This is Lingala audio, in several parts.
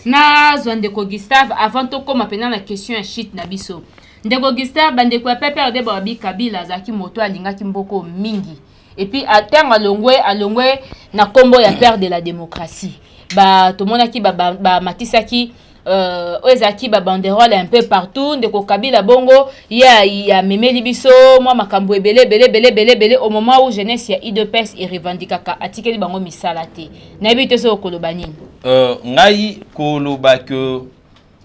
na Ndeko Gustave avant to koma pena na question ya shit na biso. Ndeko Gustave bandeko ya PPRD babi Kabila zaki moto alinga kimboko mingi. Et puis à terme alongwe na kombo ya père de la démocratie. Ba to mona ki ba matisaki Oezaki ba banderole un peu partout Ndeko Kabila bongo ya memeli biso moi makambo belé au moment où jeunesse ya IDPS et revendikaka atikeli bango misala te na bité so koloba nini ngai koloba que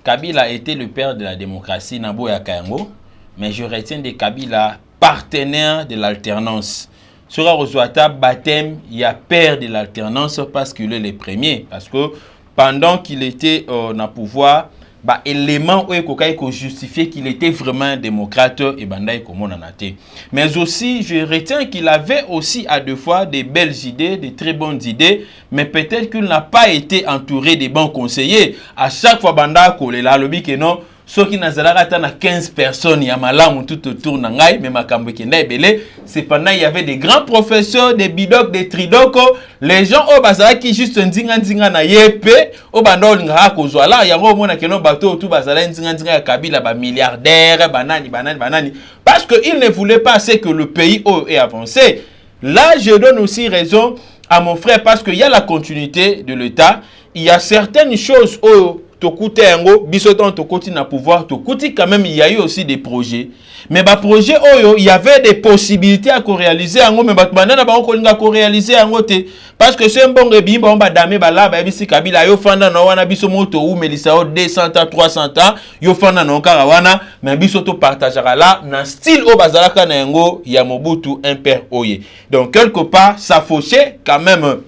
Kabila était le père de la démocratie nabo ya Kayango, mais je retiens de Kabila partenaire de l'alternance. Sera Rosuata baptême il y a père de l'alternance parce qu'il est le premier, parce que pendant qu'il était dans le pouvoir, bah élément où justifier qu'il était vraiment un démocrate et bandaï comme on en a été. Mais aussi, je retiens qu'il avait aussi à deux fois des belles idées, des très bonnes idées, mais peut-être qu'il n'a pas été entouré des bons conseillers. À chaque fois, banda ko le lobby que non. Ceux qui n'ont pas 15 personnes, il y a malam tout autour de Nangai, mais Makambo Kenda Belé. Cependant, il y avait des grands professeurs, des bidocs, des tridoko. Les gens au Bazara qui juste un dinga na yepe, au Bando Linga Kozwala, il y a un moment que non bateau tout Bazara dinga Kabila ba milliardaire, banani. Parce qu'ils ne voulaient pas assez que le pays ait avancé. Là, je donne aussi raison à mon frère parce qu'il y a la continuité de l'État. Il y a certaines choses où Tokute yango bisoton tokoti na pouvoir tokoti quand même il y a eu aussi des projets mais ba projet oyo il y avait des possibilités à réaliser yango mais ba banana ba ko linga ko réaliser yango te parce que c'est un bon rebi ba ba dame ba la ba bisi Kabila yo fanda na wana biso moto ou melisa o 200 ans 300 ans yo fanda na okara wana mais biso to partagera là na style o bazalaka na yango ya Mobutu un père oye donc quelque part ça fauchait quand même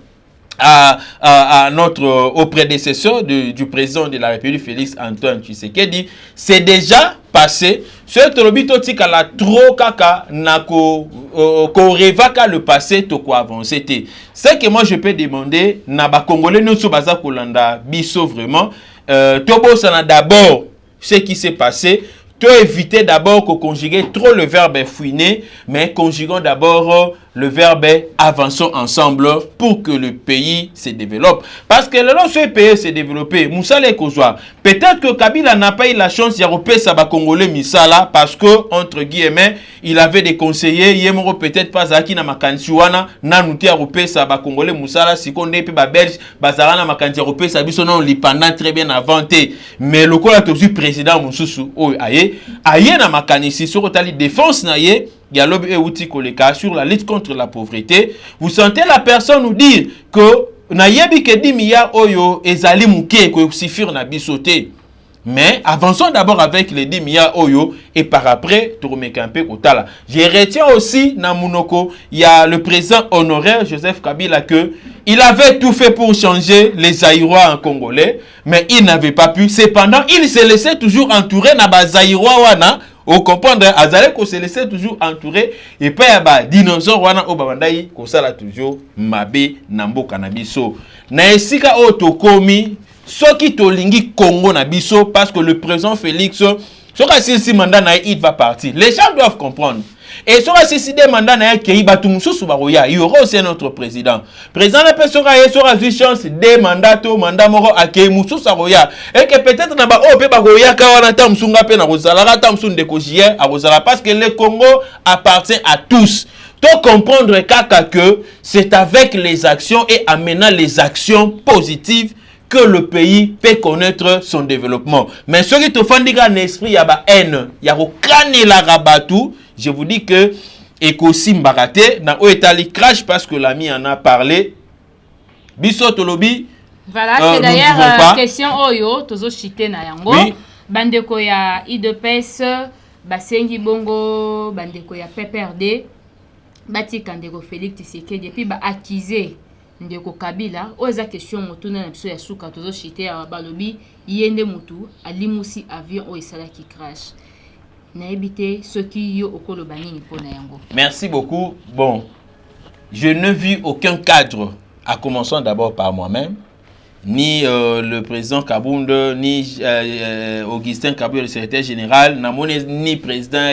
à au prédécesseur du président de la République Félix Antoine Tshisekedi, c'est déjà passé. Ce que tika la trop kaka nako revaka le passé to ko avancer te. C'est que moi je peux demander na ba congolais nous so baza kolanda biso vraiment tobo sana d'abord ce qui s'est passé. Tu éviter d'abord que conjuguer trop le verbe fouiner, mais conjuguons d'abord le verbe avançons ensemble pour que le pays se développe. Parce que lorsque le pays se développe, Moussale Kozwa, peut-être que Kabila n'a pas eu la chance d'y ça va Congolais Misala parce que, entre guillemets, il avait des conseillers, Yemoro peut-être pas Zaki na Makanchiwana, Nanouti Aropé, ça va Congolais Moussala, si qu'on est pas belge, Bazarana Makanchi Aropé, ça biso non pendant très bien inventé. Mais le coup là, tu es président Moussoussou, oh, aïe na Makanisi, sur la défense naïe, il y a l'objet outil koleka sur la lutte contre la pauvreté. Vous sentez la personne nous dire que naïebi ke 10 milliards oyo ezali muke ko sifir na bisoté. Mais avançons d'abord avec les 10 milliards oyo et par après tu remets un peu kotala. Je retiens aussi na Munoko, il y a le président honoraire Joseph Kabila que il avait tout fait pour changer les Zaïrois en Congolais, mais il n'avait pas pu. Cependant, il se laissait toujours entourer na ba Zaïrois wana. Au comprendre, Azalé qu'on se laissait toujours entouré et pas yaba dinosaure wana o babandai ko sala toujours mabe nambo kanabiso. Na esika o tokomi soki tolingi Congo na biso parce que le président Félix soka si mandat na il va partir. Les gens doivent comprendre. Et soka si des mandats na ki batu mususu baroya, il y aura aussi notre président. Président na pe sora eu chance des mandats to mandat moko akei mususu roya. Et que peut-être na ba o pe baroya ka wana ta musunga pe na rozala ta musunde ko jien a rozala parce que le Congo appartient à tous. Donc comprendre kaka que c'est avec les actions et en menant les actions positives que le pays peut connaître son développement. Mais ce qui te fait dire un esprit, il y a une haine, il y a aucun la rabatou. Je vous dis que Ekosi Mbarate, dans Oetali crash parce que l'ami en a parlé. Biso Tolobi. Voilà, c'est d'ailleurs question Oyo, Tozo Chite na yango. Oui. Bandeko ya IDPS, Basengi Bongo, Bandeko ya PPRD, Bati Kandeko Félix Tshisekedi, et puis accusé. Ndeko Kabila oza question motuna na biso ya suka tozo chite ya balobi yende mutu alimusi avion o esala ki crash na ebité ce qui yo okolo banini pona yango. Merci beaucoup. Bon, je ne vis aucun cadre, à commencer d'abord par moi-même, ni le président Kabunda, ni Augustin Kabila, le secrétaire général, ni président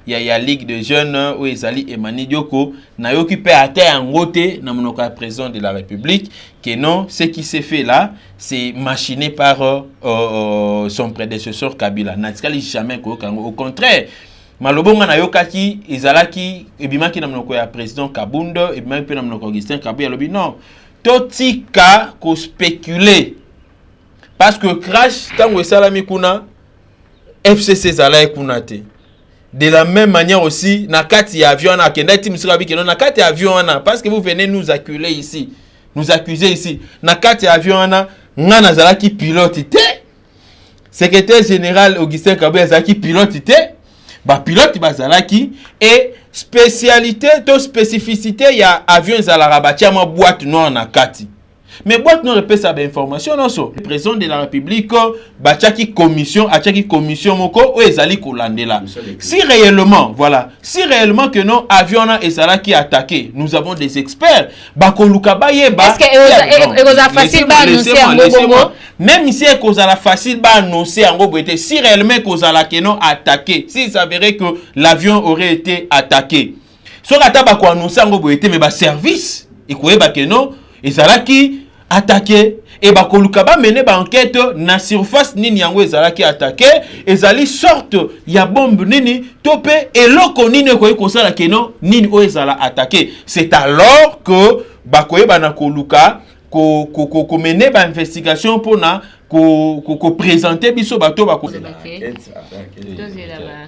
ya Ligue de jeunes où Ezali Emani Dioko, n'a occupé à terre en côté, n'a pas président de la République, que non, ce qui s'est fait là, c'est machiné par son prédécesseur Kabila. N'a jamais au contraire. Malobonga na yokaki ezalaki ebimaki na monoko ya président Kabunda ebimaki pe na monoko Augustin Kabila lobi non totika ko spéculer parce que crash tango esalami kuna FCC zala kuna te de la même manière aussi na kati ya avion na kenda ti musika bikeno na kati ya avion na parce que vous venez nous accuser ici na kati ya avion na ngana zalaki pilote te secrétaire général Augustin Kabila zalaki pilote te ba pilote bazalaki et spécialité to spécificité ya avion zalara batia ma boîte noire na kati mais boîte noire peut ça information non so le président de la République batiaki commission moko o ezali kolandela si réellement que non avion na ezalaki attaqué nous avons des experts ba koluka ba yeba est-ce que egoza facile ba annoncer en même si ekozala facile ba annoncer en gros si réellement kozala que non attaqué si s'avérait que l'avion aurait été attaqué so kata ba ko annoncer en gros mais ba service ekoyeba que non ezalaki attaqué et ba koluka ba mener ba enquête na surface nini yango ezalaki attaqué ezali sorte ya bombe nini topé eloko nini ko sala que non nini o ezala attaqué c'est alors que ba koyeba na koluka ko mener ba investigation pour na ko présenter biso bato ba ko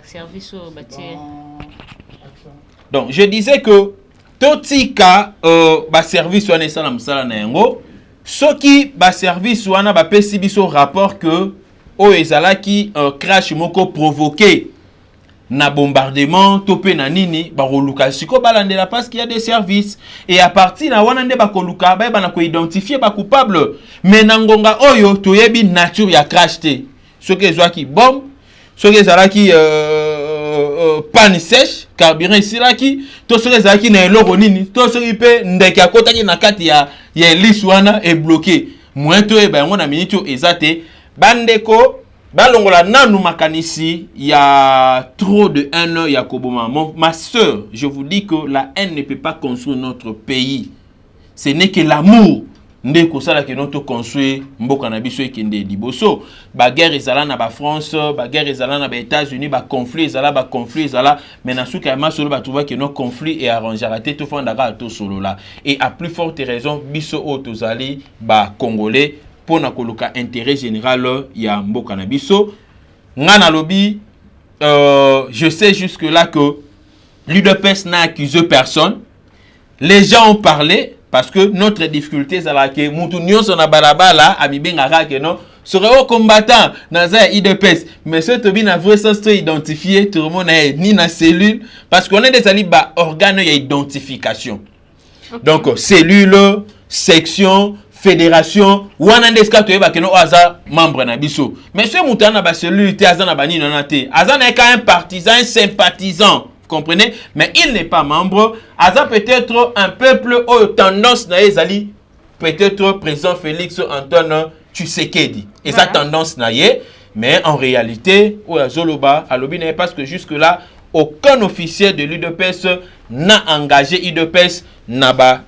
service au bâtiment. Donc je disais que totika ba service wana esala msala na yango soki ba service wana ba pesi biso rapport que o ezalaki crash moko provoqué na bombardement topé na nini ba koluka siko balandela parce qu'il y a des services et à partir na wana nde ba koluka ba na ko identifier ba coupable mais na ngonga oyo toyebi nature ya crash te soki ezwaki bombe soki ezalaki panne sèche carburant isilaki to soki ezalaki na eloko nini to soki pe ndeke akotaki na kati ya lisu wana e bloqué moins to e ba yango na minute ezate bandeko balongola nanu makanisi ya trop de haine ya koboma. Ma sœur, je vous dis que la haine ne peut pas construire notre pays. Ce n'est que l'amour nde kosala ke notre construire mboka na biso ekende liboso. Ba guerre ezala na ba France, ba guerre ezala na ba États-Unis, ba conflit ezala mais na suka ma solo ba trouver que nos conflits et arrangera te to fondaka to solo là. Et à plus forte raison biso o tozali ba congolais pour na koluka intérêt général ya mboka na biso. Ngana lobi je sais jusque là que l'UDPS n'a accusé personne. Les gens ont parlé parce que notre difficulté c'est là que mutu nyonso na balabala amibenga que non serait au combattant dans un IDPS mais ce tobi na vrai sens to identifier tout le monde ni na cellule parce qu'on est des alibas organes ya identification. Okay. Donc cellule, section, fédération wana ndeska to yeba que no aza membre na biso mais ce mutu na ba cellule te aza na bani na te aza na ka un partisan, un sympathisant. Comprenez? Mais il n'est pas membre. Aza peut-être un peuple ou tendance na ezali peut-être président Félix Antoine Tshisekedi. Et sa tendance na yé, mais en réalité, ou azoloba alobi n'est parce que jusque là aucun officier de l'UDPS n'a engagé UDPS na ba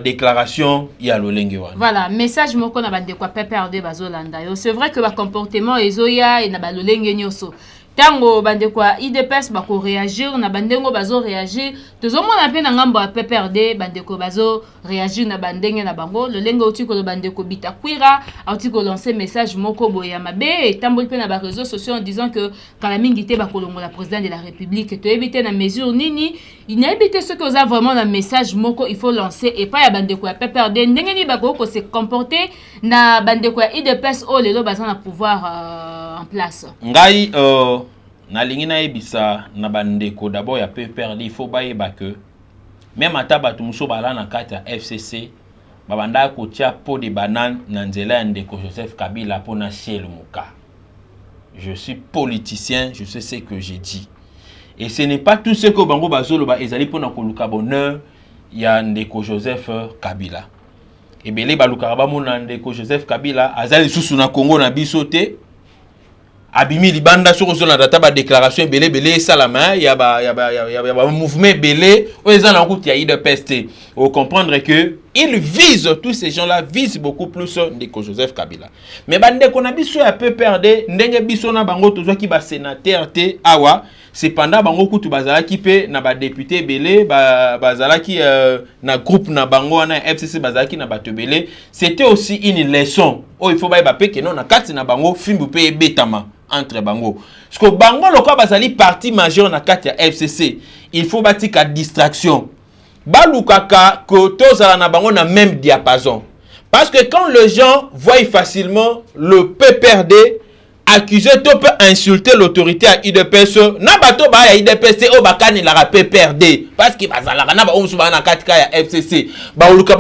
déclaration ya lolenge wana. Voilà, message moko na bande kwa PPRD bazolanda yo. C'est vrai que ba comportement ezoya et na ba lolenge nyoso. Tango bande kwa IDPS bako réagir na bandengo bazo réagir tozomona pe na ngambo ya PPRD bandeko bazo réagir na bandenge na bango le lengo uti ko bandeko bitakwira uti ko lancer message moko boya mabe et tamboli pe na ba réseaux sociaux en disant que kala mingi te bakolongo la président de la République to éviter na mesure nini il n'a évité ce que ça vraiment un message moko il faut lancer et pas ya bandeko ya PPRD ndenge ni bako ko se comporter na bandeko ya IDPS o lelo bazana na pouvoir en place ngai na lingi na ebisa na bandeko d'abord ya PPRD il faut bayeba que même ata bato muso bala na kati ya FCC babanda ko tia pot de banane na nzela ya ndeko Joseph Kabila pona ciel muka. Je suis politicien, je sais ce que j'ai dit. Et ce n'est pas tout ce que bango bazolo ba ezali pona koluka bonheur ya ndeko Joseph Kabila. ebele balukaka bamona ndeko Joseph Kabila azali susu na Congo na biso te abimi libanda soko zo na data ba déclaration belé salama ya ba mouvement belé oza na route ya UDPS te. Faut comprendre que il vise, tous ces gens-là visent beaucoup plus ndeko Joseph Kabila. Mais bande ko na biso ya peu perdre ndenge biso na bango tozo ki ba sénateur te awa cependant bango kutu bazala ki pe na ba député belé bazala ki na groupe na bango na FCC bazala ki na bato belé, c'était aussi une leçon. Oh il faut ba pe que non na kati na bango fimbu pe betama entre bango. Parce que bango loko bazali parti majeur na kati ya FCC, il faut batika distraction. Balukaka que tozala na bango na même diapason. Parce que quand les gens voient facilement le PPRD accuser, to peut insulter l'autorité à IDPS, na bato ba ya IDPS o bakani la PPRD parce que bazala na ba omsu ba na katika ya FCC. Baluka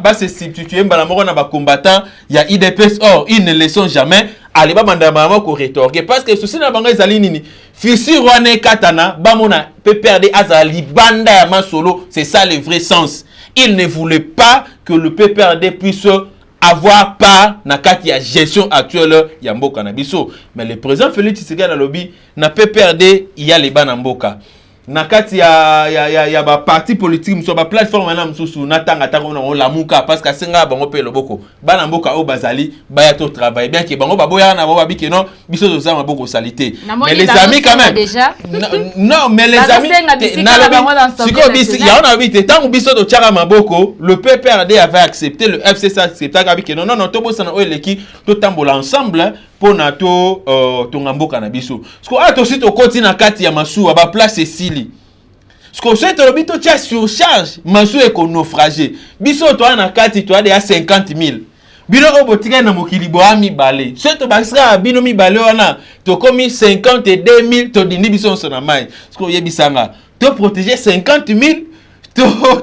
ba se substituer mbala moko na ba combattant ya IDPS. Or ils ne le sont jamais. Allez ba mandama ko rétorquer parce que ceci na bango ezali nini fisi rwane katana ba mona PPRD azali banda ya masolo, c'est ça le vrai sens. Il ne voulait pas que le PPRD puisse avoir part na kati ya gestion actuelle ya mboka na biso. Mais le président Félix Tshisekedi na lobby na PPRD il y a les bana mboka na kati ya ba parti politique mso ba plateforme na msusu na tanga na lamuka parce que senga bango pe loboko bana mboka o bazali ba ya to travail bien que bango baboya na ba biki non biso to za maboko salité. Mais les amis quand même non mais les amis siko bisi ya on a vite tant biso to tchara maboko le PPRD avait accepté, le FCC accepté que non to bossa na o eleki to tambola ensemble pour nato tongamboka na biso. Parce que ato si to koti na kati ya masu ba place esili. Parce que c'est le bito tia surcharge masu e ko naufragé. Biso to na kati to a 50 000. Bino obotika na mokili bo ami balé. C'est to basra bino mi balé wana to komi 52 000 to dini biso so na mai. Parce que yebisanga to protéger 50 000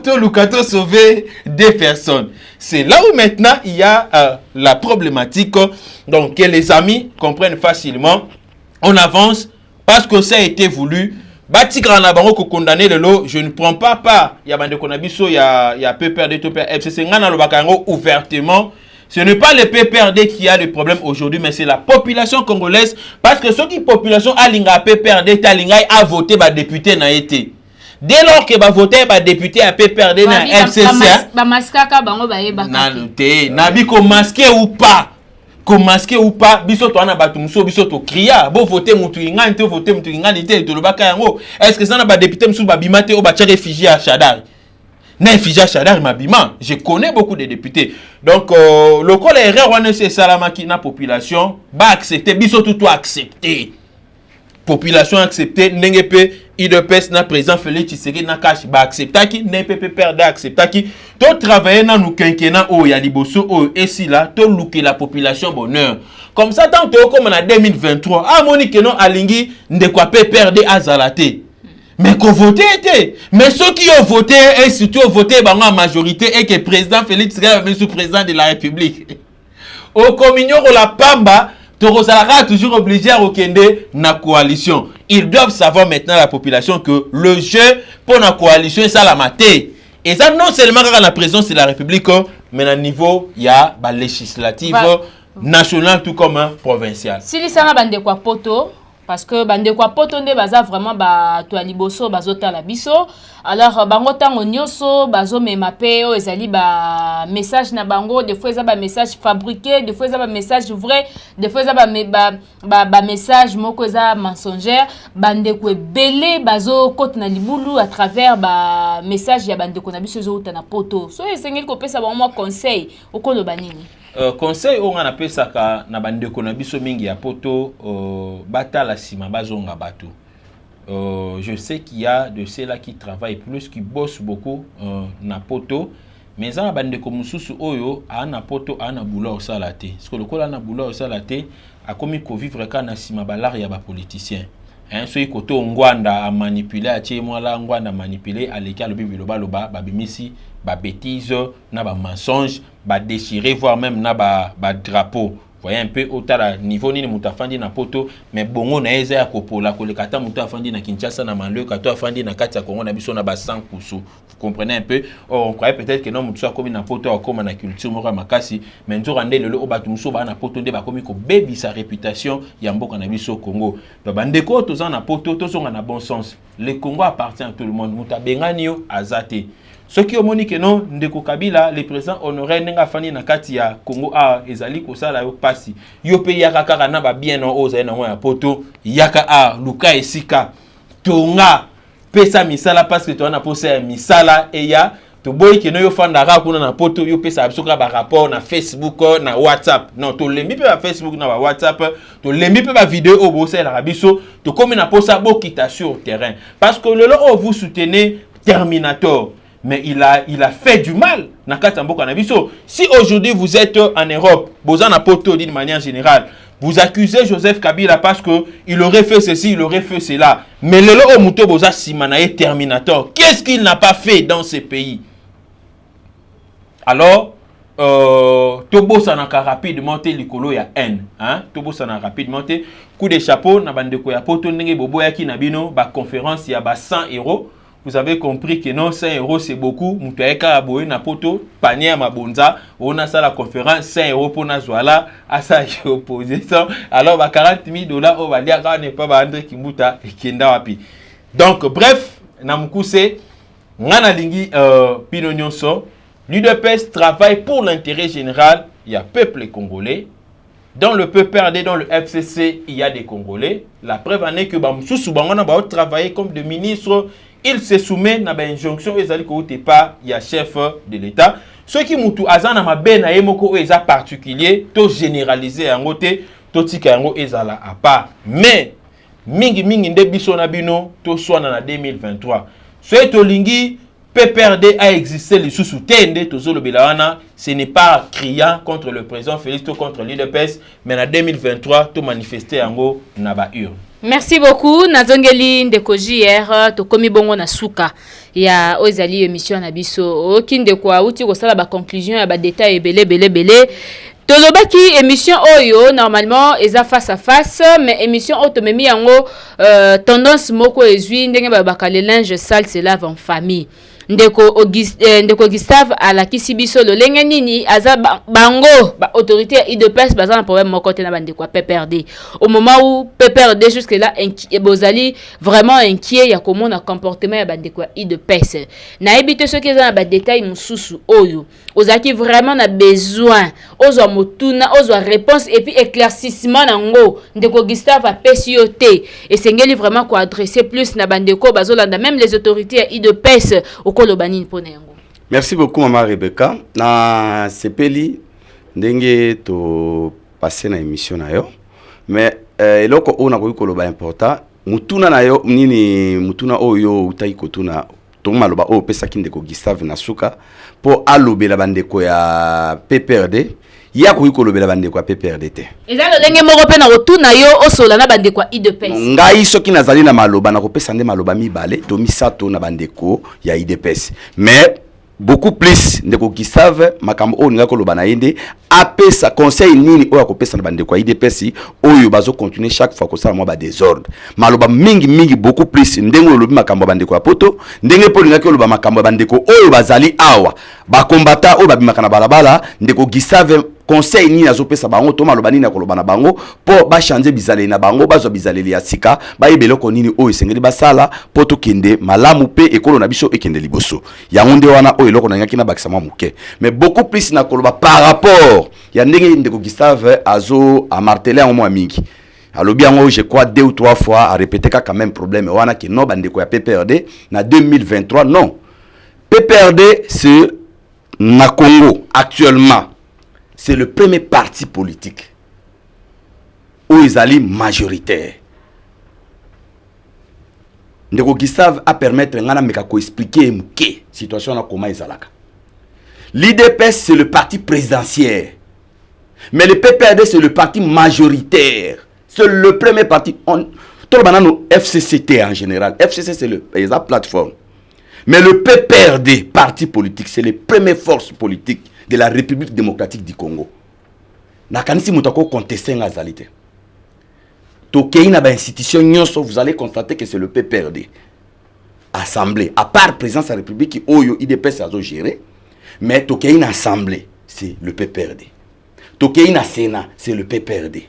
to lukato sauver des personnes. C'est là où maintenant il y a la problématique. Donc que les amis comprennent facilement. On avance parce que ça a été voulu. Bati grana bango ko condamner le lot, je ne prends pas part. Il y a bande konabiso, il y a PPRD, FCC ngana lo bakango ouvertement. Ce n'est pas le PPRD qui a le problème aujourd'hui, mais c'est la population congolaise. Parce que ceux qui population a linga PPRD, talinga a voté ba député na été. Dès lors que va voter ba député à PPRD na FCC, ba maskaka bango ba yeba na luté, na bi ko masqué ou pas. Ko masqué ou pas, biso to na batu muso biso to cria, bo voter mutu ingani te voter mutu ingani te to lobaka yango. Est-ce que ça na ba député muso ba bimate o ba tcha réfugié à Chadar? Na réfugié à Chadar mabima, je connais beaucoup de députés. Donc le col erreur on c'est salamaki na population ba accepter biso tout accepter. Population acceptée n'engepe IDPS na président Félix Tshisekedi na cash ba acceptaki n'PP perdre acceptaki to travailler na nous quinquennat o ya liboso o et là to looker la population bonheur comme ça tant que comme en 2023 ah moni que non alingi ndekwa pe perdre azalate mais qu'on voté était mais ceux qui ont voté et surtout ont voté bango en majorité et que président Félix Tshisekedi est sous président de la République au communion la pamba Torosara toujours obligé à rekender na coalition. Ils doivent savoir maintenant la population que le jeu pour la coalition est ça la maté. Et ça non seulement dans la présence de la République, mais à niveau il y a la législative nationale tout comme provinciale. Si les sana bande kwa poto parce que bande kwa poto nde baza vraiment ba to liboso bazota la biso. Alors bango tango nyoso bazo mema pe o ezali ba message na bango des fois ça ba message fabriqué des fois ça ba message vrai des fois ça ba message moko za mensongère bande ko belé bazo kote na libulu à travers ba message ya bande ko na biso zo uta na poto so esengeli ko pesa ba mo conseil okolo banini conseil on a pesa ka na bande ko na biso mingi ya poto batala sima bazonga bato. Je sais qu'il y a de ceux-là qui travaillent plus, qui bossent beaucoup na poto, mais ça bande comme sous oyo a na poto a na boulot salate. Parce que le col a na boulot salate a commis ko vivre quand na sima balar ya ba politicien. Hein ceux qui koto ngwanda a manipuler a tie moi la ngwanda manipuler a l'écart le bibiloba loba ba bimisi ba bêtise na ba mensonge ba déchirer voire même na ba drapeau. Voyez un peu au tala niveau ni mutafandi na poto mais bongo na eza ya kopola kolekata mutafandi na Kinshasa na Manlio kato afandi na kati ya Kongo na biso na ba 100 kusu. comprenez un peu. Or, on croyait peut-être que non, nous sommes comme une poto comme une culture mora makasi, mais nous avons le obatumso ba na poto de ba comme ko baby sa réputation yambo kana biso Congo. Ba bandeko tous en poto tous on a bon sens. Le Congo appartient à tout le monde. Muta benganio azate. Ce qui omoni que non ndeko Kabila le président honoré nenga fani na kati ya Congo a ezali ko sala yo pasi. Yo pe yaka kaka na ba bien no oza na ya poto yaka a luka esika tonga pesa misala parce que tu as posé misala et ya to boy que no yo fandara kuna na poto yo pesa bisoka ba rapport na Facebook na WhatsApp non to lembi pe ba Facebook na ba WhatsApp to lembi pe ba vidéo au bossé la biso to comme na posa bokita sur terrain parce que le lo vous soutenez Terminator mais il a fait du mal na kati mboka na biso. Si aujourd'hui vous êtes en Europe bozana poto d'une manière générale vous accusez Joseph Kabila parce que il aurait fait ceci, il aurait fait cela. Mais le lo muto boza simanae Terminator. Qu'est-ce qu'il n'a pas fait dans ces pays? Alors, Tobo sanaka rapidement te likolo ya haine, hein? Tobo sanaka rapidement te coup de chapeau na bandeko ya poto ndenge bobo ya ki na bino ba conférence ya ba 100 €. Vous avez compris que non, 100 € c'est beaucoup. Moutaeka aboye na poto, panier à mabonza, on a ça la conférence, 100 € pour na zoala, à ça opposition. Alors, bah, 40 000 $, on va dire qu'on n'est pas André Kimbuta et Kenda Wapi. Donc, bref, Namukuse, Ngana Lingi Pino Nyonso, l'UDPS travaille pour l'intérêt général. Il y a peuple congolais. Dans le PPRD, dans le FCC, il y a des Congolais. La preuve en est que Bamsou Soubangana va travailler comme des ministres. Il se soumet à une injonction et il y a chef de l'État. Ceux qui moutou azana ma ben na yemoko eza particulier, to généraliser en côté, to tika yango ezala à part. Mais mingi nde biso na bino to swana na 2023. Ce to lingi PPRD a existé les sous-soutende to zolo belawana, ce n'est pas criant contre le président Félix to contre l'UDPS, mais en 2023 to manifester yango na ba urne. Merci beaucoup. Nazongeli ndeko JR to komi bongo na suka ya ozali émission na biso okinde kwa uti ko sala ba conclusion ya ba détail belé tolobaki émission oyo normalement eza face à face mais émission automemi yango tendance moko ezui ndenge ba bakale linge sale se lave en famille. Ndeko Gustave alakisi biso lolenge nini aza bango ba autorité ya IDPS baza na problème moko te na bandeko PPRD au moment où PPRD jusque là bozali vraiment inquiet ya komona comportement ya bandeko IDPS na ebite ceux qui za na ba détail mususu oyo ozaki vraiment na besoin ozwa motuna ozwa réponse et puis éclaircissement nango ndeko Gustave apesi yo te esengeli vraiment ko adresser plus na bandeko bazolanda même les autorités ya IDPS Merci beaucoup Maman Rebecca. Na sepeli ndenge to passer na émission na yo. Mais eloko o na ko koloba important. Mutuna na yo nini mutuna oyo utai kotuna to maloba o pesa kindeko Gustave Nasuka po alobela bandeko ya PPRD. Ya ko kolobela bandeko ya PPRD te. Ezalo ndenge moko pe na kotuna yo osola na bandeko ya IDPS. Ngai soki nazali na maloba na kopesa nde maloba mibale to misato na bandeko ya IDPS. Mais beaucoup plus ndeko Gustave makambo o ninga koloba na yende apesa conseil nini oyo akopesa na bandeko ya IDPS oyo bazo continuer chaque fois ko sala moi ba désordre. Maloba mingi beaucoup plus ndengo lobi makambo bandeko ya poto ndenge po ninga koloba makambo bandeko oyo bazali awa ba combattant oyo babimaka na balabala ndeko Gustave conseil ni azopesa bango to maloba nini akoloba na bango po ba changer bizaleli na bango bazo bizaleli ya sika ba yebeloko nini oyo sengeli basala po to kende malamu pe ekolo na biso ekende liboso yango nde wana oyo eloko na ngaki na bakisa mwa muke mais beaucoup plus na koloba par rapport ya ndenge ndeko Gustave azo a marteler en moi mingi alobi yango je crois 2 ou 3 fois a répéter quand même problème wana ke no bandeko ya PPRD na 2023 non PPRD c'est na Congo actuellement c'est le premier parti politique où ils allaient majoritaire. Ndeko Gustave a permettre ngana meka ko expliquer muke situation na comment ils alaka. L'IDPS c'est le parti présidentiel. Mais le PPRD c'est le parti majoritaire. C'est le premier parti tout le banano FCCT en général. FCC c'est la plateforme. Mais le PPRD parti politique c'est les premières forces politiques de la République démocratique du Congo. Nakanisi mutako contester ngazalité. Tokei na ba institution nyonso vous allez constater que c'est le PPRD. assemblée à part présidence de la République qui oyo IDPS a géré, mais toké une assemblée c'est le PPRD, toké une Sénat c'est le PPRD,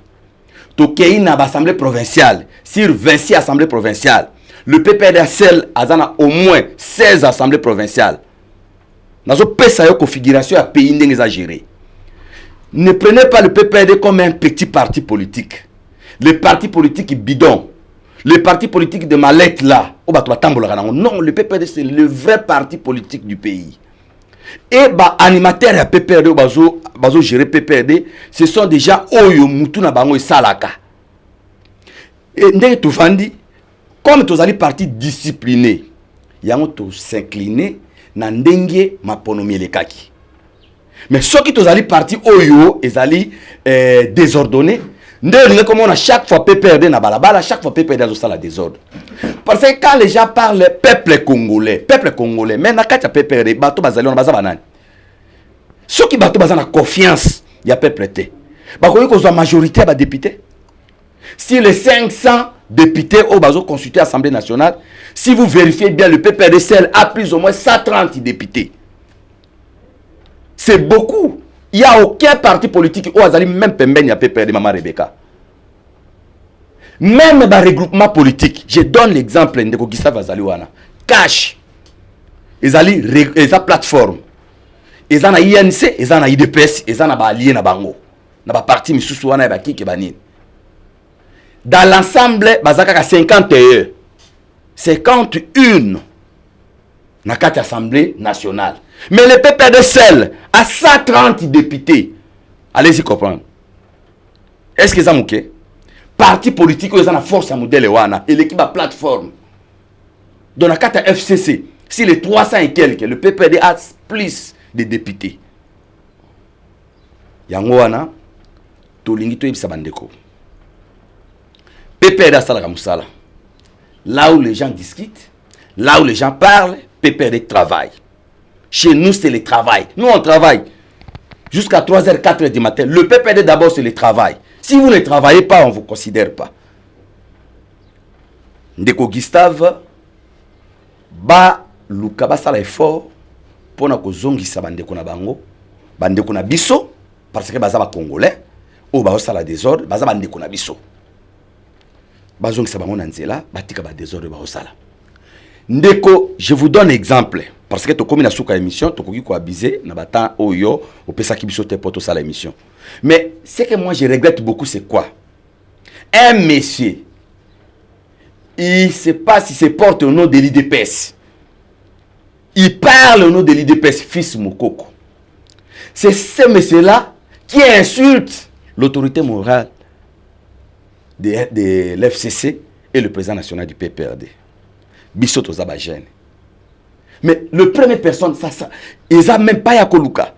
toké une assemblée provinciale sur 26 assemblées provinciales, le PPRD a celle azana au moins 16 assemblées provinciales. Nazo pesa yo configuration à pays ndenge exagéré. Ne prenez pas le PPRD comme un petit parti politique. Les partis politiques bidons, les partis politiques de mallette là, non, le PPRD c'est le vrai parti politique du pays. Et bah animateurs à PPRD bazo gérer PPRD, ce sont déjà oyo mutu na bango salaka. Et ndenge to fandi comme tous les partis disciplinés, yango to s'incliner na ndenge maponomi lekaki. Mais ceux qui tous les partis oyo ezali désordonnés, ndenge comme on a chaque fois PPRD na balabala, chaque fois PPRD dans la désordre. Parce que quand les gens parlent peuple congolais, mais na kati ya PPRD bato bazali on baza banani. Ceux qui bato baza na confiance, ya peuple té. Ba ko ko zo majorité ba député. Si les 500 députés au bazo consulté Assemblée nationale, si vous vérifiez bien, le PPRD a plus ou moins 130 députés. C'est beaucoup. Il n'y a aucun parti politique au Azali, même Pemben, il y a PPRD, Maman Rebecca. Même dans le regroupement politique, je donne l'exemple de Gustave Azaliwana. Cash. Ils ont plateforme. Ils ont INC, ils ont IDPS, ils ont allié na bango. Na ba parti misusuana ba kiki banini. Dans l'ensemble, bazaka 51. 51 na kati assemblée nationale. Mais le PPRD seul a 130 députés. Allez-y comprendre. Est-ce que ça mouke? Parti politique, ils ont la force à modèle wana et l'équipe à plateforme. Dans la carte FCC, si les 300 et quelques, le PPRD a plus de députés. Yango wana tolingi to yebisa bandeko. PPRD a salaka musala. Là où les gens discutent, là où les gens parlent, PPRD travaille. Chez nous, c'est le travail. Nous, on travaille jusqu'à 3h, 4h du matin. Le PPRD, d'abord, c'est le travail. Si vous ne travaillez pas, on ne vous considère pas. Ndeko Gustave, ba luka basala effort pour na kozongisa bandeko na bango, bandeko na biso, parce que baza ba Congolais, ou ba osala désordre, baza bandeko na biso. Bazongisa bango na nzela, batika ba désordre ba osala. Ndeko, je vous donne exemple. Parce que tu as na souka émission, tu as abusé, na batan oyo, au pesa ki biso te poto ça l'émission. Mais ce que moi je regrette beaucoup, c'est quoi? Un monsieur, il ne sait pas si se porte au nom de l'IDPS. Il parle au nom de l'IDPS, fils Mokoko. C'est ce monsieur-là qui insulte l'autorité morale de l'FCC et le président national du PPRD. Bissoto Zabagène. Mais le premier personne, ça, ils n'ont même pas Yakoluka.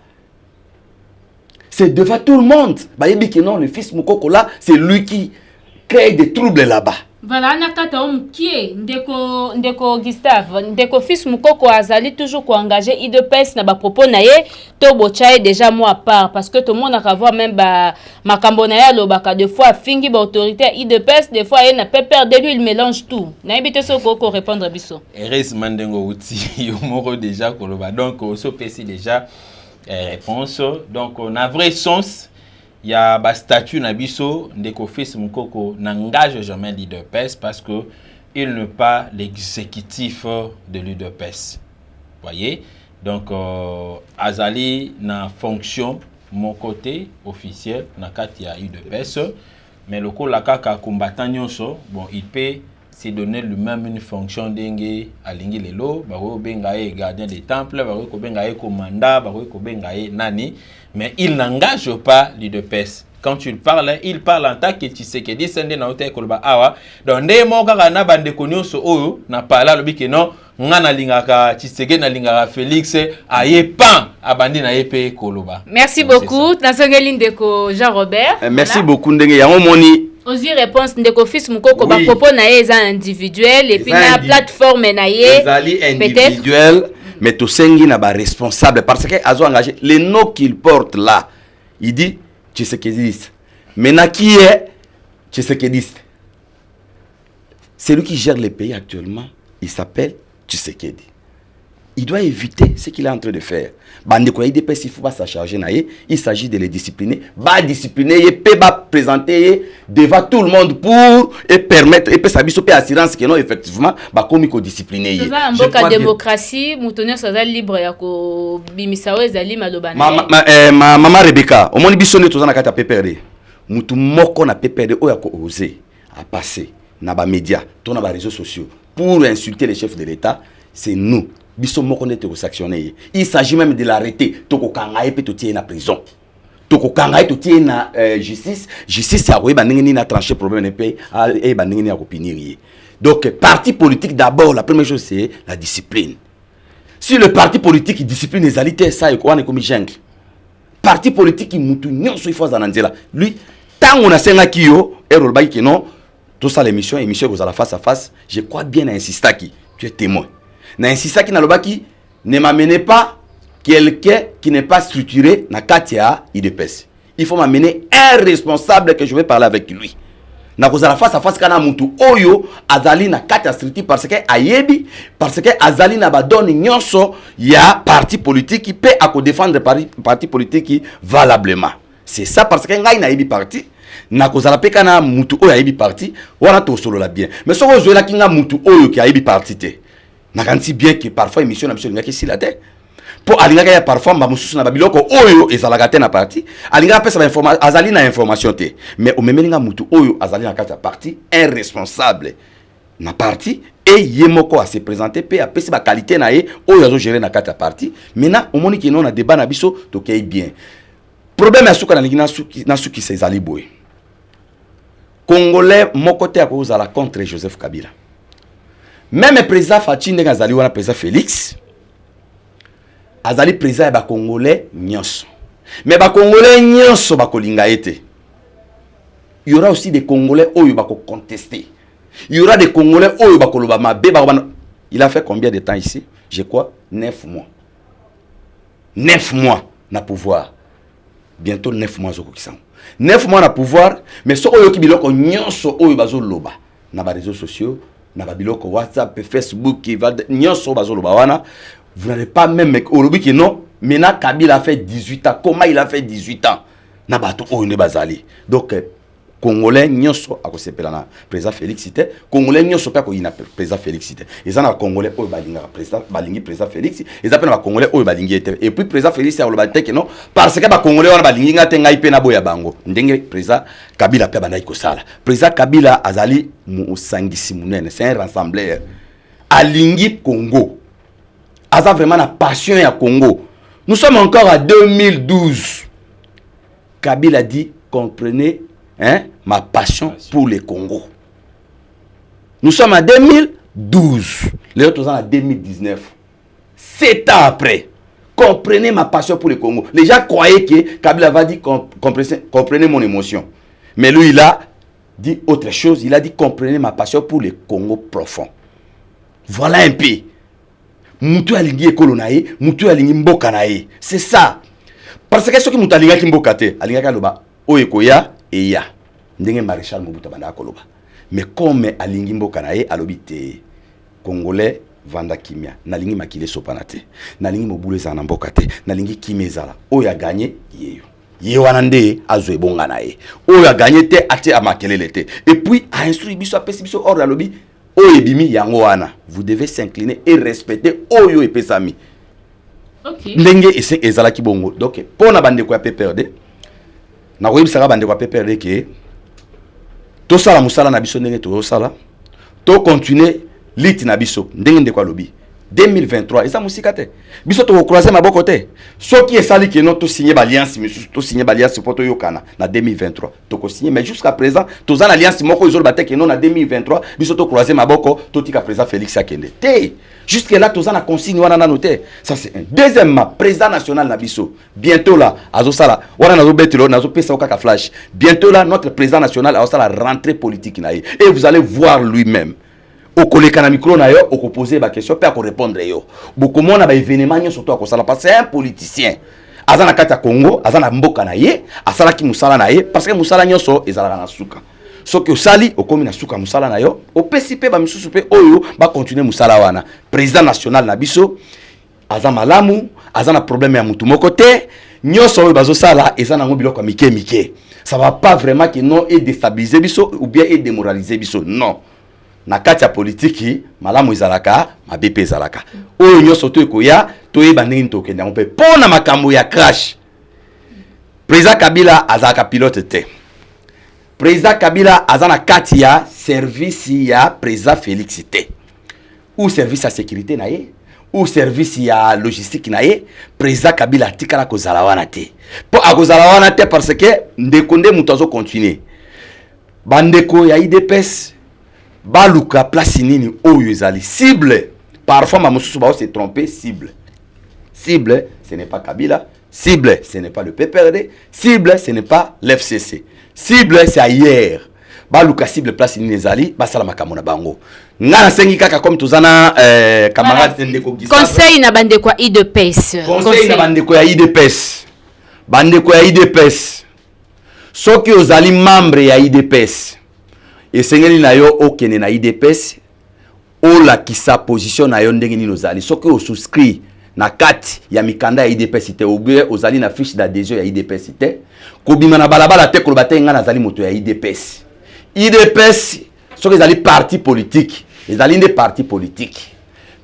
C'est devant tout le monde. Bah, il dit que non, le fils Mokoko là, c'est lui qui crée des troubles là-bas. Voilà, nakata omkie ndeko Gustave, ndeko fils Mokoko azali toujours ko engagé IDPS na ba propos na ye to bochaye déjà moi à part parce que tout le monde a voir même ba makambo na ya lobaka de fois fingi ba autorité IDPS des fois il n'a pas peur de lui il mélange tout. Na ibité so ko répondre biso. Heureusement ndengo uti yo moko déjà ko loba donc so pesi déjà réponse donc on a vrai sens. Il y a un statut Nabiso, ndeko fils Mokoko n'engage jamais l'UDPS parce que il n'est pas l'exécutif de l'UDPS. Voyez? Donc, Azali n'a fonction, mon côté officiel, n'a qu'à l'UDPS, mais le coup, la kaka combattant nyonso, bon, il peut se donner lui-même une fonction d'engue à l'engue lelo, baro bengaye gardien des temples, baro bengaye commandant, baro bengaye nani. Mais il n'engage pas l'UDPS. Quand tu parles, il parle en tant que Tshisekedi sende na hotel kolba awa. Donc ndé mo kaka na bande konyoso oyo na parla lobi ke non ngana lingaka Tshisekedi na lingaka Félix aye pan abandi na yepe koloba. Merci beaucoup. Nasongeli ndeko Jean-Robert. Merci beaucoup ndenge yango moni. Osi réponse ndeko fils Mokoko ba propos na ye za individuel et puis na plateforme na ye individuel. Mais tout sengi n'a pas responsable parce que azo engagé les noms qu'il porte là. Il dit Tshisekedi. Maintenant qui est Tshisekedi? C'est lui qui gère le pays actuellement. Il s'appelle Tshisekedi. Il doit éviter ce qu'il est en train de faire. Bandeko IDPS, il faut pas s'en charger. Il s'agit de les discipliner. Ba discipliner, il peut présenter devant tout le monde pour et permettre et ça biso assurance que non effectivement ba comme il discipliner. Je crois démocratie, moutonner ça libre ya ko bimisa ezali malobana. Maman Rebecca, au moins biso ne tozana kata PPRD. Mutu moko na PPRD o ya ko oser à passer na ba médias, to na ba réseaux sociaux pour insulter les chefs de l'État, c'est nous. Biso moko nete ko sanctionner. Il s'agit même de l'arrêter. Toko kangaye pe to tie na prison. Toko kangaye to tie na justice. Justice ya ko ba ndenge na trancher problème ne pe e ba ndenge na ko punir. Donc parti politique d'abord, la première chose c'est la discipline. Si le parti politique discipline les alités ça et quoi ne comme jungle. Parti politique mutu nyonso il faut zananzela. Lui tant on a senga kiyo et rolba ki non tout ça l'émission que vous allez face à face, je crois bien à insister qui tu es témoin. N'insista qui n'a le qui ne m'amenez pas quelqu'un qui n'est pas structuré na katia IDPS. Il faut m'amener un responsable que je vais parler avec lui. Na kozala face à face kana mutu oyo azali na katia structure parce que ayebi parce que azali na badoni nyonso ya parti politique qui peut à défendre parti politique valablement. C'est ça parce que ngai na yebi parti na kozala pe kana mutu oyo ayebi parti wana to solo la bien. Mais so ozo la kinga mutu oyo ki ayebi parti te. Na ganti bien que parfois émission na monsieur ngaki si la tête pour alinga ya parfois ba mususu na babiloko oyo ezalaka te na parti alinga pesa ba information azali na information te mais o memelinga mutu oyo azali na kata parti un responsable na parti et yemoko a se présenter pe a pesa ba qualité na ye oyo azo gérer na kata parti maintenant o moni ki non na débat na biso to kay bien problème ya suka na lingina na suki se ezali boy congolais moko te akoza la contre Joseph Kabila. Même le président Fachi ndenge azali wana président Félix azali président ba congolais nyonso. Mais ba congolais nyonso ba kolinga ete. Il y aura aussi des congolais oyo ba ko contester. Il y aura des congolais oyo ba koloba mabe ba. Il a fait combien de temps ici? Je crois 9 mois. 9 mois na pouvoir. Bientôt 9 mois zoko kisango. 9 mois na pouvoir, mais so oyo ki biloko nyonso oyo bazo loba na ba réseaux sociaux. Na babiloko WhatsApp, Facebook, vous n'avez pas même Olobi qui non, maintenant Kabila a fait 18 ans. Comment il a fait 18 ans? Na bato oyone bazali. Donc Congolais nyonso a kosepela na président Félix Cité, Congolais nyonso pa ko ina président Félix Cité. Ils en a Congolais oyo balinga président balingi président Félix, ils appellent ba Congolais oyo balingi ete. Et puis président Félix a oloba te que non parce que ba Congolais wana balingi ngate ngai pe na boya bango. Ndenge président Kabila pe bandai ko sala. Président Kabila azali musangisi munene, c'est un rassembleur. Alingi Congo. Aza vraiment la passion ya Congo. Nous sommes encore à 2012. Kabila dit comprenez ma passion pour le Congo. Nous sommes en 2012. Les autres sont en 2019. 7 ans après. Comprenez ma passion pour le Congo. Les gens croyaient que Kabila va dire comprenez mon émotion. Mais lui, il a dit autre chose. Il a dit comprenez ma passion pour le Congo profond. Voilà un peu. Mutu alingi ekolo na ye, mutu alingi mboka na ye. C'est ça. Parce que ce qui mutu alinga ki mboka te, alinga ka loba oyekoya et ya. Ndenge maréchal Mobutu banda koloba. Mais comme alingi mboka na ye alobi te Congolais vanda kimia, nalingi makile sopanate. Nalingi mobule za na mboka te, nalingi kimezala. Oya gagné yeyo. Ye wanande azwe bonga na ye. Oya gagné te ate amakelele te. Et puis a instruit biso apesi biso or alobi Oyebimi yango wana. Vous devez s'incliner et respecter Oyo et Pesami. Ok. Ndenge ese ezala ki bongo. Donc pona bande ko PPRD. Na ko yebisa bande ko PPRD ke to sala musala na biso ndenge to sala. To continuer lit na biso ndenge ndeko lobi. 2023 eza musika te. Biso to croiser maboko te. So qui est sali que non to signer alliance to signer alliance pour to yokana na 2023. To ko signer mais jusqu'à présent to za alliance moko izolo baté que non na 2023 biso to croiser maboko to tika président Félix Akende. Te jusque là to za na consigne wana na noter. Ça c'est un. Deuxièmement, président national na biso. Bientôt là azo sala wana nazo betelo nazo pesa okaka flash. Bientôt là notre président national azo sala rentrée politique na ye. Et vous allez voir lui-même. Au collègue na micro na yo au poser ba question pe à répondre yo beaucoup mona ba événement surtout à ça parce que c'est un politicien azana kata Congo azana mboka na ye asala ki musala na ye parce que musala nyonso ezala na suka soki osali okomi na suka musala na yo opesi pe ba misusu pe oyo ba continuer musala wana. Président national na biso aza malamu, aza na problème ya mutu moko te, nyonso oyo bazo sala eza nango biloko ya mike mike. Ça va pas vraiment que non et déstabiliser biso ou bien et démoraliser biso, non. Na kati ya politiki malamu ezalaka mabe pe ezalaka oyo nyonso to ekoya to yeba ndenge tokenda mpe pona makambo ya crash. Président Kabila azaka pilote te. Président Kabila azana kati ya service ya président Félix te. Ou service ya sécurité na ye, ou service ya logistique na ye, président Kabila tikala kozala wana te. Po akozala wana te parce que ndeko nde mutu azo continuer. Bandeko ya IDPS baluka place nini oyo ezali cible. Parfois mamususu ba se tromper cible. Cible ce n'est pas Kabila, cible ce n'est pas le PPRD, cible ce n'est pas l'FCC. Cible c'est ailleurs. Baluka cible place nini ezali basala makambo na bango. Ngana sengi kaka comme tozana camarade ndeko Gisaba. Conseil na bandeko ya IDPS. Conseil na bandeko ya IDPS. Bandeko ya IDPS. Soki ozali membre ya IDPS. Esengeli na yo okene na IDPS ola kisa position na yo ndenge nini ozali. Soki o souscrit na kati ya mikanda ya IDPS te oubie ozali na fiche d'adhésion ya IDPS te kobima na balabala te koloba te nga nazali moto ya IDPS. IDPS soki ezali parti politique, ezali nde parti politique.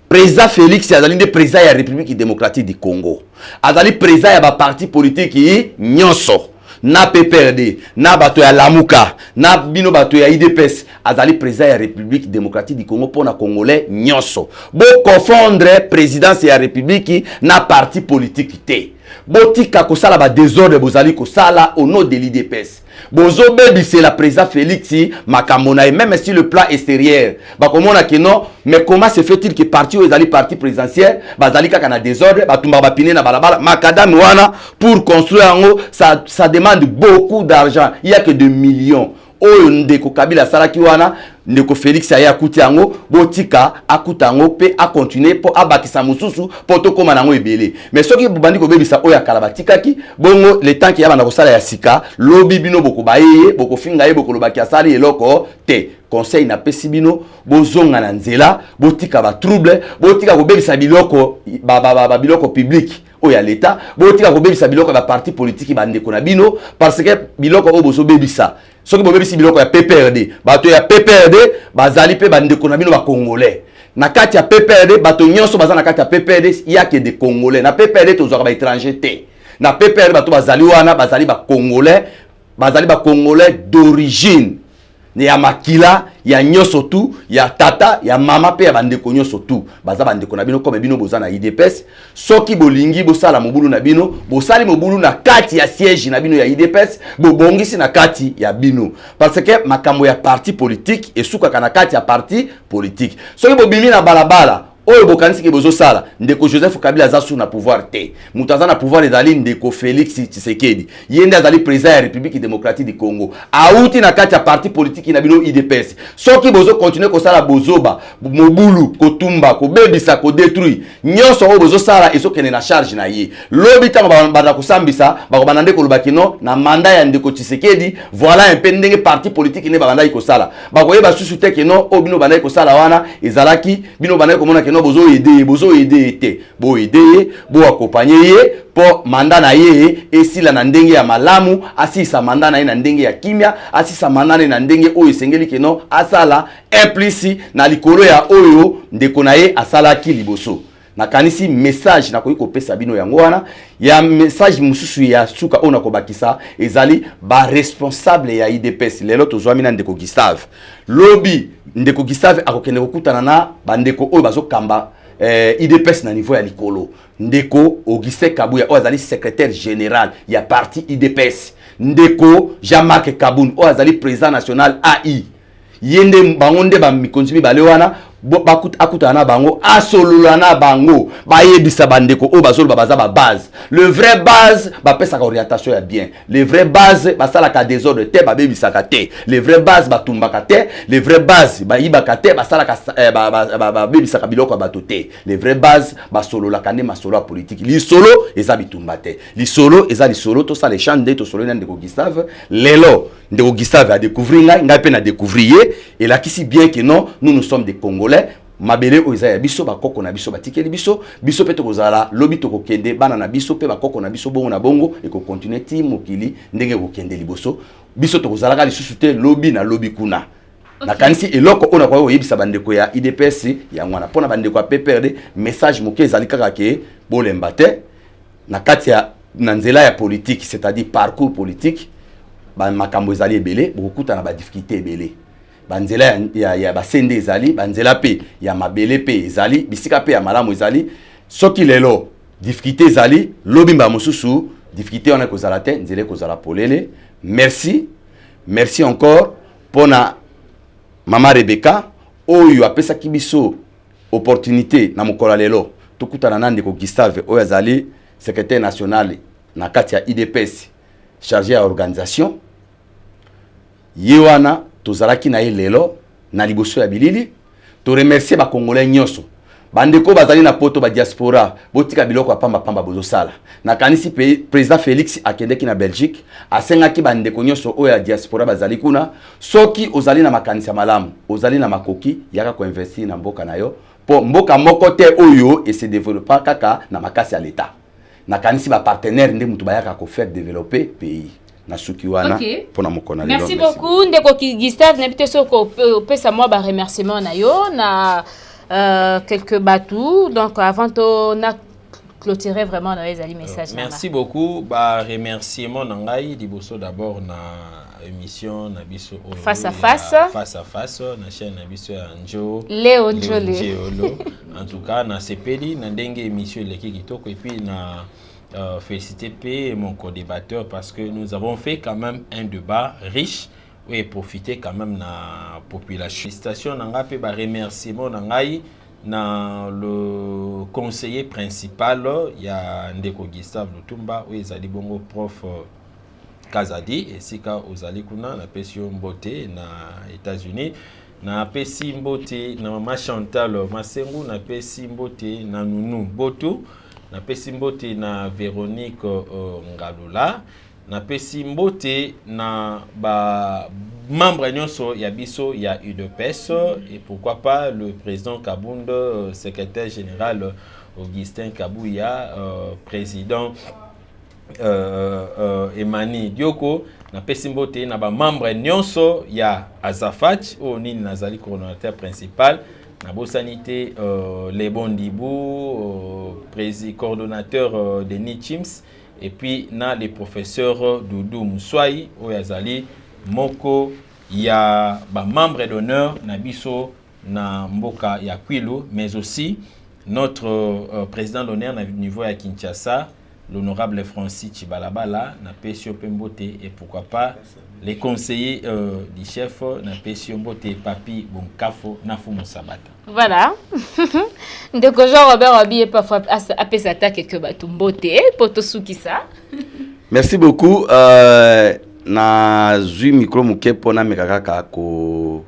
Président Félix azali nde président ya République démocratique du Congo. Azali président ya ba parti politique nyonso. Na PPRD, na bato ya Lamuka, na bino bato ya IDPS, azali président ya République démocratique du Congo pour na Congolais nyonso. Bo confondre présidence ya République na parti politique te. Botika kosala ba désordre bozali kosala au nom de l'IDPS. Bozo bebi c'est la président Félix makamona et même si le plan extérieur ba komona que non mais comment se fait-il que parti ou ezali parti présidentiel bazali kaka na désordre batumba ba piner na balabala makadam wana pour construire ngo ça demande beaucoup d'argent, il y a que 2 millions. Oyo ndeko Kabila salaki wana ndeko Félix aya akuti yango botika akuta yango pe a continuer po abakisa mususu po to koma nango ebele. Mais soki bubandi ko bebisa oya kala batikaki bongo le temps ki yaba na kosala ya sika lobi bino boko baye boko finga ye boko lobaki asali eloko te. Conseil na pesi bino bozonga na nzela botika ba trouble botika ko bebisa biloko biloko public oya l'état botika ko bebisa biloko ba parti politique bandeko na bino parce que biloko o bozo bebisa soki bo bebisi biloko ya PPRD bato ya PPRD bazali pe bandeko na bino ba congolais na kati ya PPRD bato nyonso baza na kati ya PPRD il y a que des congolais na PPRD tozwa ba étranger te na PPRD bato bazali wana bazali ba congolais d'origine ya makila ya nyoso tu ya tata ya mama pe ya bandeko nyoso tu baza bandeko na bino comme bino boza na IDPS soki bolingi bosala mobulu na bino bosali mobulu na kati ya siège na bino ya IDPS bobongisi na kati ya bino parce que makambo ya parti politique esuka na kati ya parti politique soki bobimi na balabala oyo bokanisi ke bozo sala ndeko Joseph Kabila azasu na pouvoir te mutaza na pouvoir ezali ndeko Félix Tshisekedi yende azali président ya République démocratique du Congo auti na kati ya parti politique na bino IDPS soki bozo continuer ko sala bozoba mobulu kotumba ko bebisa ko détruire nyonso oyo bozo sala esokene na charge na ye lobi tango banda kosambisa bakobanda ndeko lobaki no na mandat ya ndeko Tshisekedi voilà un peu ndenge parti politique ne banda ikosala bakoyeba susu te ke no obino banda ikosala wana ezalaki bino banda ikomona ke no bozo aider te bo aider bo accompagner po mandat na ye esila na ndenge ya malamu asisa mandat na ye na ndenge ya kimia asisa mandat na ndenge oyo esengeli ke no asala implicite na likolo ya oyo ndeko na ye asala ki liboso na kanisi message na koyiko pesa bino yango wana ya message mususu ya suka ona ko bakisa ezali ba responsable ya IDPS lelo tozwami na ndeko Gustave lobi ndeko Gustave akokende kokutana na bandeko oyo bazokamba IDPS na niveau ya likolo ndeko Augustin Kabuya oyo azali secrétaire général ya parti IDPS ndeko Jean-Marc Kaboun oyo azali président national AI yende bango nde ba mikonzi mibale wana akutana na bango asolola na bango bayebisa bandeko o bazolo baza ba base le vrai base ba pesa ka orientation ya bien le vrai base ba sala ka désordre te ba bebisa ka te le vrai base ba tumbaka te le vrai base ba ibaka te ba sala ka ba bebisa ka biloko ba te le vrai base ba solola ka ne masolo politique li solo eza bitumba te li solo eza li solo to sala échange de to solo na ndeko Gustave lelo Ndeko Gustave a découvert ngai pe na découvrir et là qui si bien que non nous sommes des Congolais mabele oza ya biso bakoko na biso batikeli biso pe to kozala lobi to kokende bana na biso pe bakoko na biso bongo na bongo et ko continuer ti mokili ndenge kokende liboso biso to kozala ka lisusu te lobi na lobi kuna. Na kanisi eloko ona kwa oyebisa bandeko ya IDPS ya ngwana pona bandeko ya PPRD message moke ezali kaka ke bolemba te na kati ya na nzela ya politique c'est-à-dire parcours politique ba makambo ezali ebele bokuta na ba difficulté ebele banzela ya basende ezali banzela pe ya mabele pe ezali bisika pe ya malamu ezali soki lelo difficulté ezali lobimba mosusu difficulté on a kozala te nzela kozala polele. Merci encore pona Mama Rebecca oyo apesa kibiso opportunité na mokolo lelo tokutana na ndeko Gustave oyo azali secrétaire national na kati ya IDPS chargé ya organisation yewana tozalaki na lelo na liboso ya bilili to remercier ba congolais nyonso bandeko bazali na poto ba diaspora botika biloko pamba pamba bozosala na kanisi président Félix akendeki na Belgique asengaki bandeko nyonso oyo ya diaspora bazali kuna soki ozali na makanisa malamu ozali na makoki yaka ko investir na mboka na yo po mboka moko te oyo et se développer kaka na makasi ya l'état na kanisi ba partenaire nde mutu bayaka ko faire développer pays na suki wana pona mokona lelo. Merci beaucoup ndeko Gustave na bité soko pesa moi ba remerciement na yo na quelques bateaux donc avant on a clôturé vraiment dans les messages. Merci beaucoup ba remerciement nangai liboso d'abord na émission na biso face à face na chaîne na biso ya Njo Léon en tout cas na sepeli na ndenge émission leki kitoko et puis na féliciter P mon co-débatteur parce que nous avons fait quand même un débat riche et profiter quand même na population. Station nanga pe ba remerciement nangai na le conseiller principal ya ndeko Gustave Lutumba ou ezali bongo prof Kazadi et sika ozali kuna na pesio mbote na États-Unis na pesi mbote na mama Chantal Masengu na pesi mbote na Nunu Boto na pesi mbote na Véronique Ngalula na pesi mbote na ba membre nyonso ya biso ya UDPS et pourquoi pas le président Kabunda, secrétaire général Augustin Kabouya, président Emani Dioko na pesi mbote na ba membre nyonso ya Azafat o nini nazali coordonnateur principal na Bosanité les Bondibou président coordonnateur de Nichims et puis na les professeurs Doudou Moussoui Oyazali moko ya ba membre d'honneur na biso na mboka ya Kwilu mais aussi notre président d'honneur na niveau ya Kinshasa l'honorable Francis Chibalabala na Pesio Pembote et pourquoi pas les conseillers du chef na Pesio Mbote Papi Bonkafo na Fumo Sabata. Voilà. Ndeko Jean Robert Obi parfois appelle ça quelques batumbote pour tout sou qui ça. Merci beaucoup na zui micro muke pona mekaka ko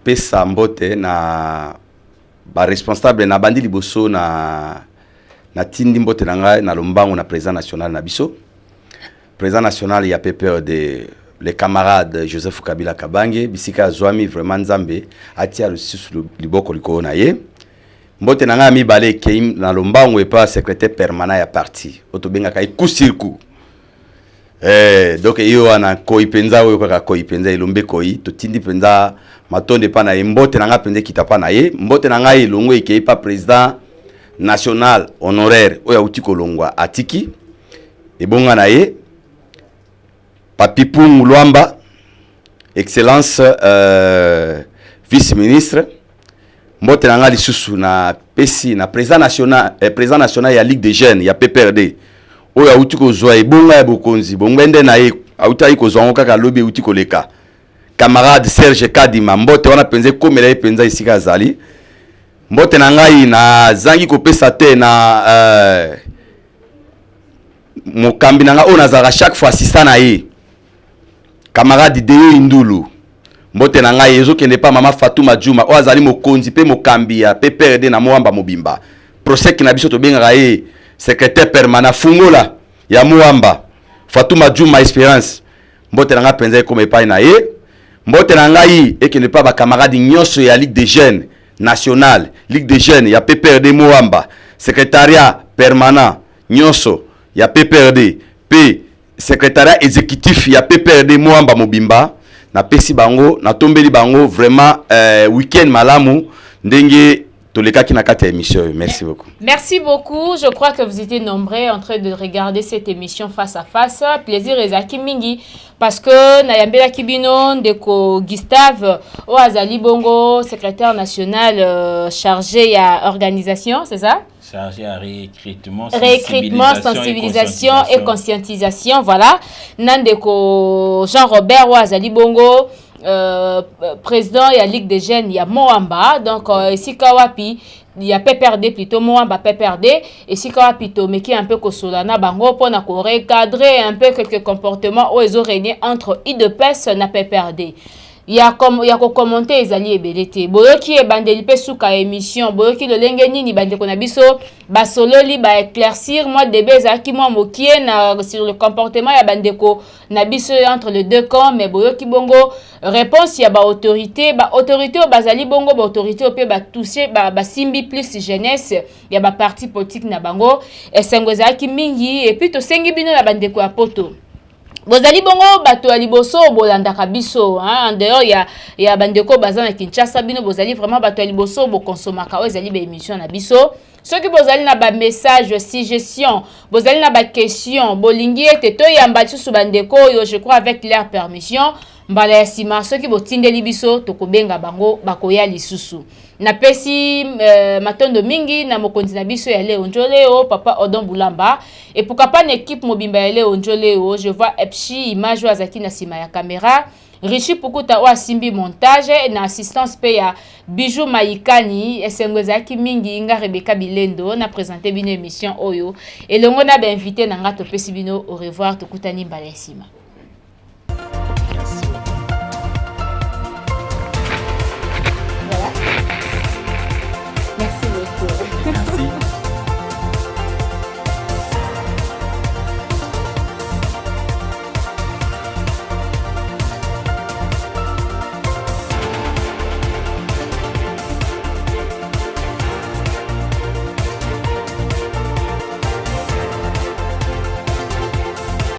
pesa mbote na ba responsable na bandi liboso na tindi mbote nanga na lombango na président national na biso. Président national ya PPRD les camarades Joseph Kabila Kabange bisika zwami vraiment nzambe atia le susu liboko liko na ye. Mbote nanga mi balé keim na lombango et pas secrétaire permanent ya parti. Otobenga kai kusirku. Donc iyo ana koi penza oyo kaka koi penza ilombe koi to tindi penza matonde pa na ye mbote nanga pende kitapa na ye mbote nanga ilongo ikei pa président national honoraire oya utiko longwa atiki ebonga na ye Papi Luamba excellence vice-ministre mbote nanga lisusu na pesi na président national ya Ligue des jeunes ya PPRD oya utiko zwa ebonga ya bokonzi bongwende na ye autai ko zwa kaka lobi utiko leka camarade Serge Kadima mbote wana penze komela ye penza isika azali mbote na ngai na zangi ko pesa te na mokambi na nga ona zara chaque fois assistant na ye camarade Deyo Indulu mbote na ngai ezokende pa mama Fatuma Juma o azali mokonzi pe mokambi ya PPRD na Moamba Mobimba procès na biso to benga ye secrétaire permanent fungola ya Moamba Fatuma Juma Espérance mbote nanga penza comme epai na ye mbote nanga yi et que ne pas ba camarade nyonso ya Ligue des jeunes nationale Ligue des jeunes ya PPRD Moamba secrétariat permanent nyonso ya PPRD P secrétariat exécutif ya PPRD Moamba Mobimba na pesi bango na tombeli bango vraiment week-end malamu ndenge toleka ki na kati ya émission. Merci beaucoup. Merci beaucoup. Je crois que vous étiez nombreux en train de regarder cette émission face à face. Plaisir ezaki mingi parce que na yambela kibino ndeko Gustave Oazali Bongo, secrétaire national chargé à organisation, c'est ça? Chargé à recrutement, sensibilisation et conscientisation. Voilà. Nandeko Jean-Robert Oazali Bongo, président de la Ligue des jeunes, il y a Moamba, donc ici Kawapi, il y a PPRD plutôt Moamba PPRD, et ici Kawapi mais qui est un peu Kosolana Bango pour recadrer un peu quelques comportements où ils ont régné entre IDPS et PPRD. Il y a commenté les alliés belete boyoki e bandeli pe suka émission boyoki le lengeni ni bande kona biso ba solo li ba éclaircir moi debeza ki moi mokie na sur le comportement ya bandeko na biso entre les deux camps mais boyoki bongo réponse ya ba autorité au bazali bongo ba autorité pe ba toucher ba simbi plus jeunesse ya ba parti politique na bango et sengweza ki mingi et puis to sengi bino na bandeko ya poto. Bozali bongo bato ya liboso bolandaka biso en dehors ya bandeko bazana Kinshasa bino bozali vraiment bato ya liboso bo consomaka o ezali ba émission na biso soki bozali na ba message suggestion bozali na ba question bolingi ete to yamba tsusu bandeko yo je crois avec leur permission mbala ya sima soki botindeli biso tokobenga bango bakoya lisusu na pesi matondo mingi na mokonzi na biso ya Léo Njoleo papa Odon Boulamba et pourquoi pas une équipe mobimba ya Léo Njoleo je vois Epchi image wazaki na sima ya caméra Richi Pukuta wa simbi montage na assistance pe ya Bijou Maikani esengwezaki mingi nga Rebecca Bilendo na présenter bino émission oyo et longo na ba invité na ngato pesi bino au revoir tokutani mbala ya sima.